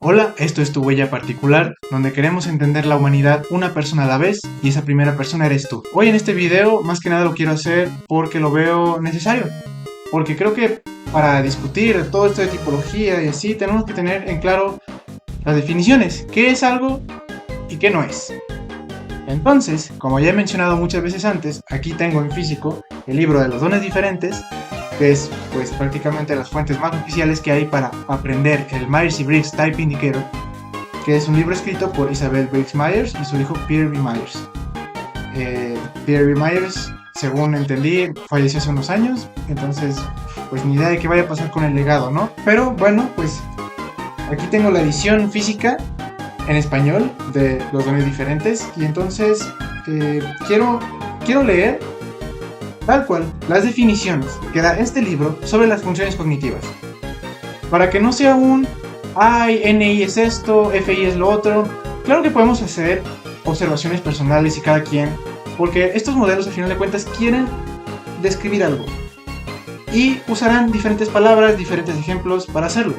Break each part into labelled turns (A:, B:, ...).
A: Hola, esto es Tu Huella Particular, donde queremos entender la humanidad una persona a la vez y esa primera persona eres tú. Hoy en este video más que nada lo quiero hacer porque lo veo necesario, porque creo que para discutir todo esto de tipología y así tenemos que tener en claro las definiciones, qué es algo y qué no es. Entonces, como ya he mencionado muchas veces antes, aquí tengo en físico el libro de los dones diferentes, que es pues prácticamente las fuentes más oficiales que hay para aprender el Myers-Briggs Type Indicator, que es un libro escrito por Isabel Briggs Myers y su hijo Peter B. Myers. Peter B. Myers, según entendí, falleció hace unos años, entonces pues ni idea de qué vaya a pasar con el legado, ¿no? Pero bueno, pues aquí tengo la edición física en español de los dones diferentes y entonces quiero leer tal cual las definiciones que da este libro sobre las funciones cognitivas, para que no sea un ay, NI es esto, FI es lo otro. Claro que podemos hacer observaciones personales y cada quien, porque estos modelos al final de cuentas quieren describir algo y usarán diferentes palabras, diferentes ejemplos para hacerlo.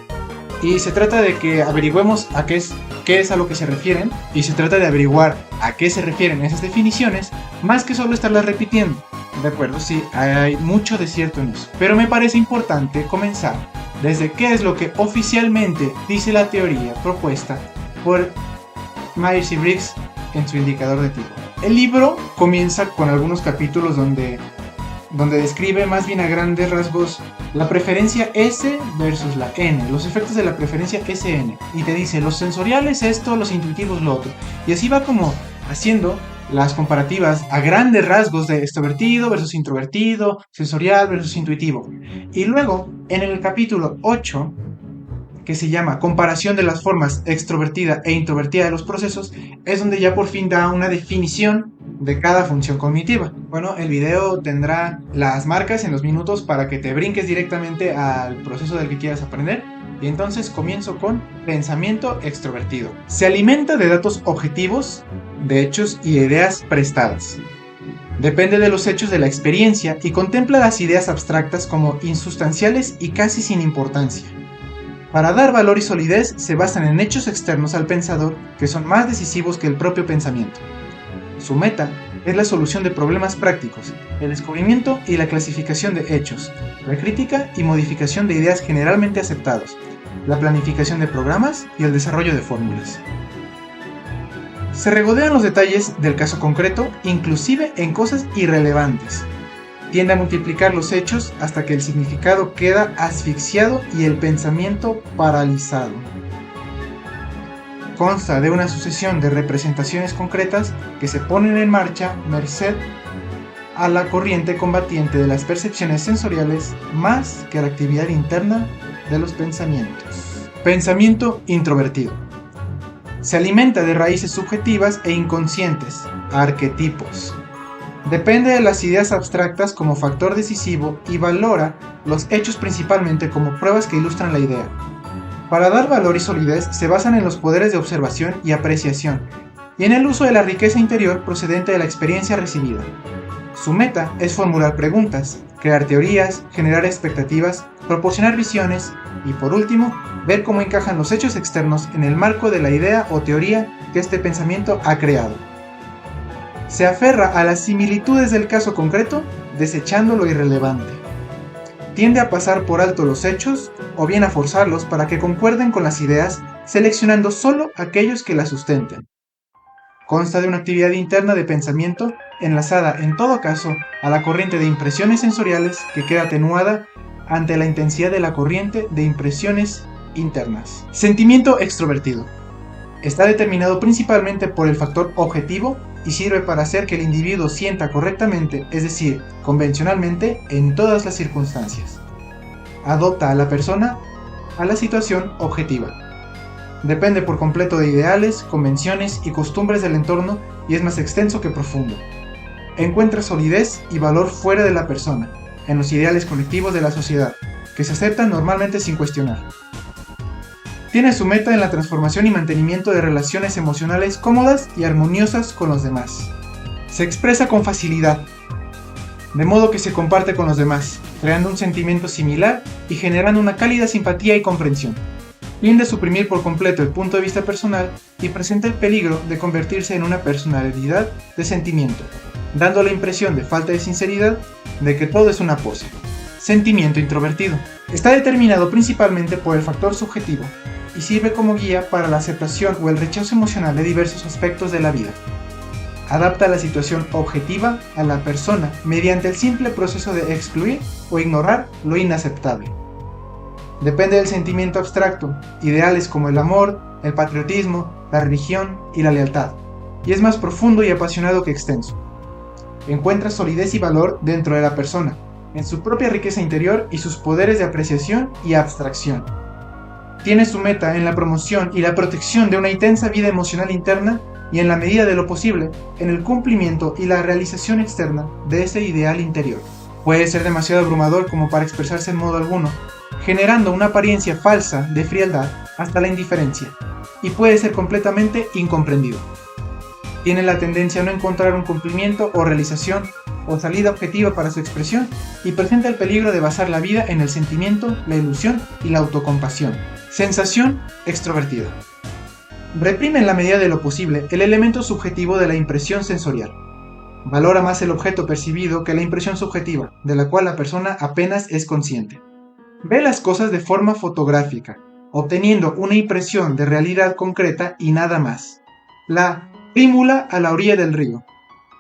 A: Y se trata de que averigüemos a qué es a lo que se refieren, y se trata de averiguar a qué se refieren esas definiciones, más que solo estarlas repitiendo. De acuerdo, sí, hay mucho de cierto en eso. Pero me parece importante comenzar desde qué es lo que oficialmente dice la teoría propuesta por Myers y Briggs en su indicador de tipo. El libro comienza con algunos capítulos donde describe más bien a grandes rasgos la preferencia S versus la N, los efectos de la preferencia SN, y te dice los sensoriales esto, los intuitivos lo otro, y así va como haciendo las comparativas a grandes rasgos de extrovertido versus introvertido, sensorial versus intuitivo. Y luego, en el capítulo 8, que se llama comparación de las formas extrovertida e introvertida de los procesos, es donde ya por fin da una definición de cada función cognitiva. Bueno, el video tendrá las marcas en los minutos para que te brinques directamente al proceso del que quieras aprender. Y entonces comienzo con pensamiento extrovertido. Se alimenta de datos objetivos, de hechos y ideas prestadas. Depende de los hechos de la experiencia y contempla las ideas abstractas como insustanciales y casi sin importancia. Para dar valor y solidez se basan en hechos externos al pensador que son más decisivos que el propio pensamiento. Su meta es la solución de problemas prácticos, el descubrimiento y la clasificación de hechos, la crítica y modificación de ideas generalmente aceptados, la planificación de programas y el desarrollo de fórmulas. Se regodean los detalles del caso concreto, inclusive en cosas irrelevantes. Tiende a multiplicar los hechos hasta que el significado queda asfixiado y el pensamiento paralizado. Consta de una sucesión de representaciones concretas que se ponen en marcha merced a la corriente combatiente de las percepciones sensoriales más que a la actividad interna de los pensamientos. Pensamiento introvertido. Se alimenta de raíces subjetivas e inconscientes, arquetipos. Depende de las ideas abstractas como factor decisivo y valora los hechos principalmente como pruebas que ilustran la idea. Para dar valor y solidez se basan en los poderes de observación y apreciación, y en el uso de la riqueza interior procedente de la experiencia recibida. Su meta es formular preguntas, crear teorías, generar expectativas, proporcionar visiones y, por último, ver cómo encajan los hechos externos en el marco de la idea o teoría que este pensamiento ha creado. Se aferra a las similitudes del caso concreto, desechando lo irrelevante. Tiende a pasar por alto los hechos o bien a forzarlos para que concuerden con las ideas, seleccionando solo aquellos que las sustenten. Consta de una actividad interna de pensamiento enlazada en todo caso a la corriente de impresiones sensoriales que queda atenuada ante la intensidad de la corriente de impresiones internas. Sentimiento extrovertido. Está determinado principalmente por el factor objetivo y sirve para hacer que el individuo sienta correctamente, es decir, convencionalmente, en todas las circunstancias. Adopta a la persona a la situación objetiva. Depende por completo de ideales, convenciones y costumbres del entorno y es más extenso que profundo. Encuentra solidez y valor fuera de la persona, en los ideales colectivos de la sociedad, que se aceptan normalmente sin cuestionar. Tiene su meta en la transformación y mantenimiento de relaciones emocionales cómodas y armoniosas con los demás. Se expresa con facilidad, de modo que se comparte con los demás, creando un sentimiento similar y generando una cálida simpatía y comprensión. tiende a suprimir por completo el punto de vista personal y presenta el peligro de convertirse en una personalidad de sentimiento, dando la impresión de falta de sinceridad, de que todo es una pose. Sentimiento introvertido. Está determinado principalmente por el factor subjetivo y sirve como guía para la aceptación o el rechazo emocional de diversos aspectos de la vida. Adapta la situación objetiva a la persona mediante el simple proceso de excluir o ignorar lo inaceptable. Depende del sentimiento abstracto, ideales como el amor, el patriotismo, la religión y la lealtad, y es más profundo y apasionado que extenso. Encuentra solidez y valor dentro de la persona, en su propia riqueza interior y sus poderes de apreciación y abstracción. Tiene su meta en la promoción y la protección de una intensa vida emocional interna y en la medida de lo posible, en el cumplimiento y la realización externa de ese ideal interior. Puede ser demasiado abrumador como para expresarse en modo alguno, generando una apariencia falsa de frialdad hasta la indiferencia, y puede ser completamente incomprendido. Tiene la tendencia a no encontrar un cumplimiento o realización o salida objetiva para su expresión y presenta el peligro de basar la vida en el sentimiento, la ilusión y la autocompasión. Sensación extrovertida. Reprime en la medida de lo posible el elemento subjetivo de la impresión sensorial. Valora más el objeto percibido que la impresión subjetiva, de la cual la persona apenas es consciente. Ve las cosas de forma fotográfica, obteniendo una impresión de realidad concreta y nada más. La prímula a la orilla del río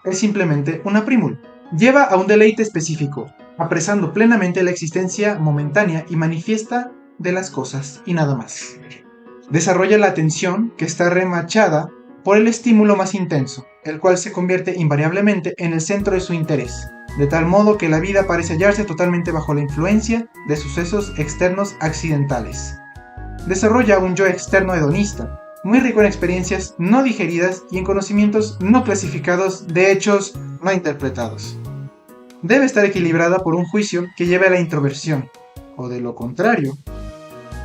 A: es simplemente una prímula. Lleva a un deleite específico, apresando plenamente la existencia momentánea y manifiesta de las cosas y nada más. Desarrolla la atención que está remachada por el estímulo más intenso, el cual se convierte invariablemente en el centro de su interés, de tal modo que la vida parece hallarse totalmente bajo la influencia de sucesos externos accidentales. Desarrolla un yo externo hedonista, muy rico en experiencias no digeridas y en conocimientos no clasificados de hechos no interpretados. Debe estar equilibrada por un juicio que lleve a la introversión, o de lo contrario,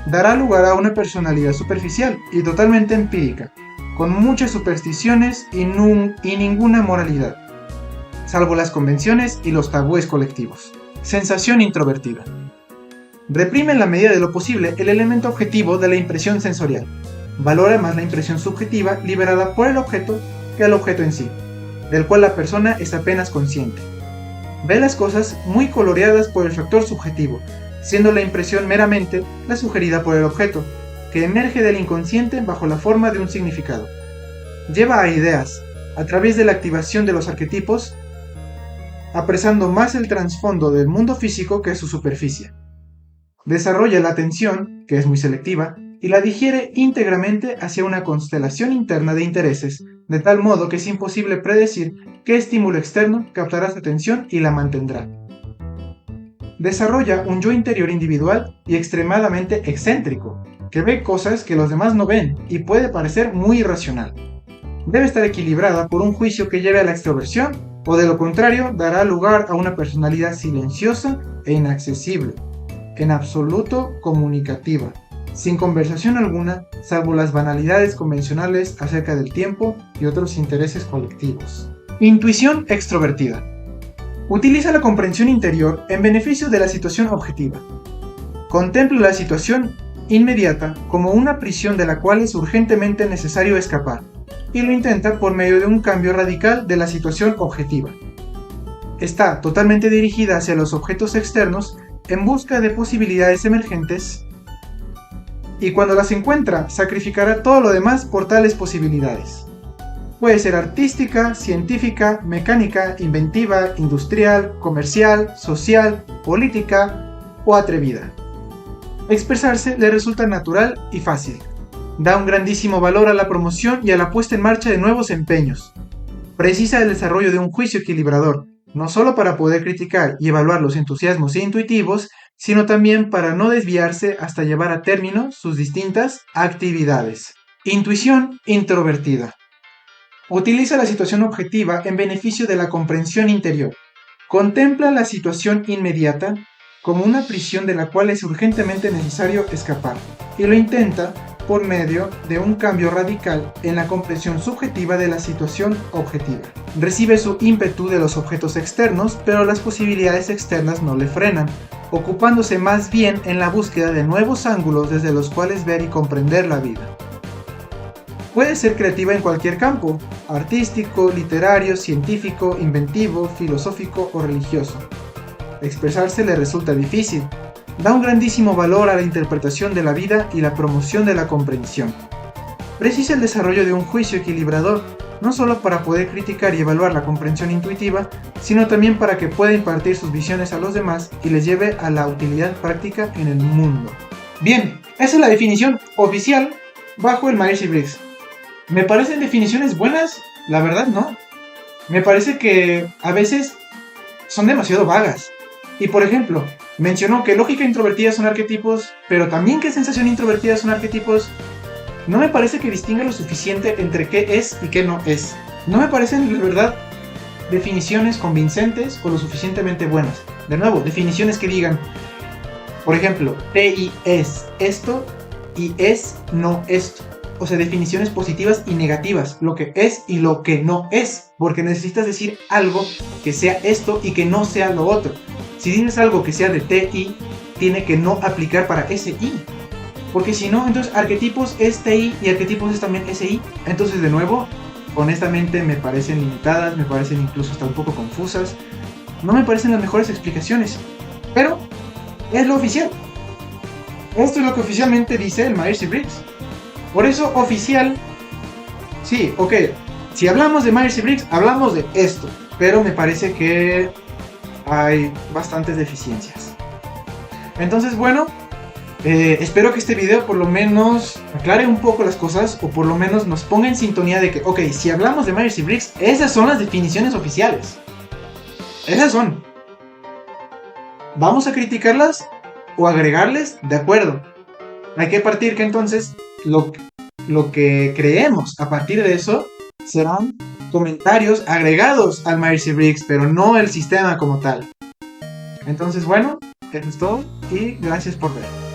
A: dará lugar a una personalidad superficial y totalmente empírica, con muchas supersticiones y ninguna moralidad, salvo las convenciones y los tabúes colectivos. Sensación introvertida. Reprime en la medida de lo posible el elemento objetivo de la impresión sensorial. Valora más la impresión subjetiva liberada por el objeto que el objeto en sí, del cual la persona es apenas consciente. Ve las cosas muy coloreadas por el factor subjetivo, siendo la impresión meramente la sugerida por el objeto, que emerge del inconsciente bajo la forma de un significado. Lleva a ideas, a través de la activación de los arquetipos, apresando más el trasfondo del mundo físico que su superficie. Desarrolla la atención, que es muy selectiva, y la digiere íntegramente hacia una constelación interna de intereses, de tal modo que es imposible predecir qué estímulo externo captará su atención y la mantendrá. Desarrolla un yo interior individual y extremadamente excéntrico, que ve cosas que los demás no ven y puede parecer muy irracional. Debe estar equilibrada por un juicio que lleve a la extroversión, o de lo contrario dará lugar a una personalidad silenciosa e inaccesible, en absoluto comunicativa, sin conversación alguna, salvo las banalidades convencionales acerca del tiempo y otros intereses colectivos. Intuición extrovertida. Utiliza la comprensión interior en beneficio de la situación objetiva. Contempla la situación inmediata como una prisión de la cual es urgentemente necesario escapar, y lo intenta por medio de un cambio radical de la situación objetiva. Está totalmente dirigida hacia los objetos externos en busca de posibilidades emergentes, y cuando las encuentra, sacrificará todo lo demás por tales posibilidades. Puede ser artística, científica, mecánica, inventiva, industrial, comercial, social, política o atrevida. Expresarse le resulta natural y fácil. Da un grandísimo valor a la promoción y a la puesta en marcha de nuevos empeños. Precisa el desarrollo de un juicio equilibrador, no solo para poder criticar y evaluar los entusiasmos intuitivos, sino también para no desviarse hasta llevar a término sus distintas actividades. Intuición introvertida. Utiliza la situación objetiva en beneficio de la comprensión interior. Contempla la situación inmediata como una prisión de la cual es urgentemente necesario escapar, y lo intenta por medio de un cambio radical en la comprensión subjetiva de la situación objetiva. Recibe su ímpetu de los objetos externos, pero las posibilidades externas no le frenan, ocupándose más bien en la búsqueda de nuevos ángulos desde los cuales ver y comprender la vida. Puede ser creativa en cualquier campo, artístico, literario, científico, inventivo, filosófico o religioso. Expresarse le resulta difícil, da un grandísimo valor a la interpretación de la vida y la promoción de la comprensión. Precisa el desarrollo de un juicio equilibrador, no solo para poder criticar y evaluar la comprensión intuitiva, sino también para que pueda impartir sus visiones a los demás y les lleve a la utilidad práctica en el mundo. Bien, esa es la definición oficial bajo el Myers-Briggs. ¿Me parecen definiciones buenas? La verdad no. Me parece que a veces son demasiado vagas. Y por ejemplo, mencionó que lógica introvertida son arquetipos, pero también que sensación introvertida son arquetipos. No me parece que distinga lo suficiente entre qué es y qué no es. No me parecen, la verdad, definiciones convincentes o lo suficientemente buenas. De nuevo, definiciones que digan, por ejemplo, TI es esto y es no esto. O sea, definiciones positivas y negativas, lo que es y lo que no es, porque necesitas decir algo que sea esto y que no sea lo otro. Si dices algo que sea de TI, tiene que no aplicar para SI. Porque si no, entonces arquetipos es TI y arquetipos es también SI. Entonces, de nuevo, honestamente me parecen limitadas, me parecen incluso hasta un poco confusas. No me parecen las mejores explicaciones. Pero es lo oficial. Esto es lo que oficialmente dice el Myers-Briggs. Por eso, oficial, sí, ok. Si hablamos de Myers-Briggs, hablamos de esto. Pero me parece que hay bastantes deficiencias. Entonces, bueno, espero que este video por lo menos aclare un poco las cosas, o por lo menos nos ponga en sintonía de que, ok, si hablamos de Myers-Briggs, esas son las definiciones oficiales. Esas son. ¿Vamos a criticarlas o agregarles? De acuerdo. Hay que partir que entonces lo que creemos a partir de eso serán comentarios agregados al Myers-Briggs, pero no el sistema como tal. Entonces, bueno, eso es todo y gracias por ver.